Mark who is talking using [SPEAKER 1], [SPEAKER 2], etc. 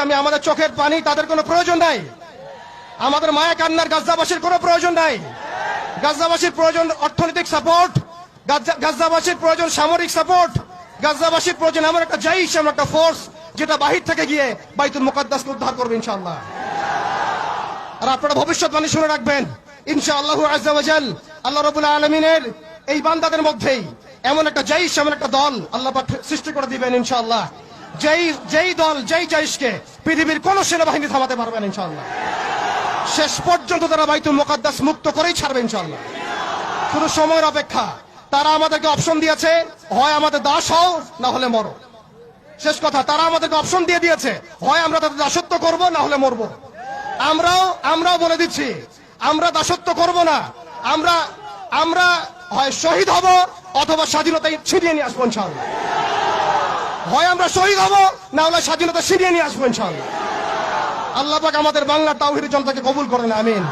[SPEAKER 1] আমি আমাদের চোখের পানি তাদের কোনো প্রয়োজন নাই, আমাদের মায়া কান্নার গাজাবাসীর কোনো প্রয়োজন নাই। গাজাবাসীর প্রয়োজন অর্থনৈতিক সাপোর্ট, গাজাবাসীর প্রয়োজন সামরিক সাপোর্ট, গাজাবাসীর প্রয়োজন এমন একটা জাইশ, এমন একটা ফোর্স যেটা বাহির থেকে গিয়ে বাইতুল মুকাদ্দাসকে উদ্ধার করবে ইনশাআল্লাহ। আর আপনারা ভবিষ্যৎবাণী শুনে রাখবেন, ইনশাআল্লাহু আযজা ওয়া জাল আল্লাহ রাব্বুল আলামিনের এই বান্দাদের মধ্যেই এমন একটা জাইশ, এমন একটা দল আল্লাহ পাক সৃষ্টি করে দিবেন ইনশাআল্লাহ। যেই দল, যেই জাইশকে পৃথিবীর কোন সেনাবাহিনী থামাতে পারবে না ইনশাআল্লাহ। শেষ পর্যন্ত তারা বাইতুল মুকাদ্দাস মুক্ত করেই ছাড়বে ইনশাআল্লাহ। শুধু সময়ের অপেক্ষা। তারা আমাদেরকে অপশন দিয়েছে, হয় আমাদের দাস হও না হলে মরো। শেষ কথা, তারা আমাদেরকে অপশন দিয়ে দিয়েছে, হয় আমরা তাদের দাসত্ব করব না হলে মরবো। আমরাও বলে দিচ্ছি, আমরা দাসত্ব করব না, আমরা হয় শহীদ হব অথবা স্বাধীনতা ছিনিয়ে নিয়ে আসবো ইনশাআল্লাহ। হয় আমরা শহীদ হব না হলে স্বাধীনতা ছিনিয়ে নিয়ে আসবো ইনশাআল্লাহ। আল্লাহ পাক আমাদের বাংলার তাওহীদের জনতাকে কবুল করেন, আমিন।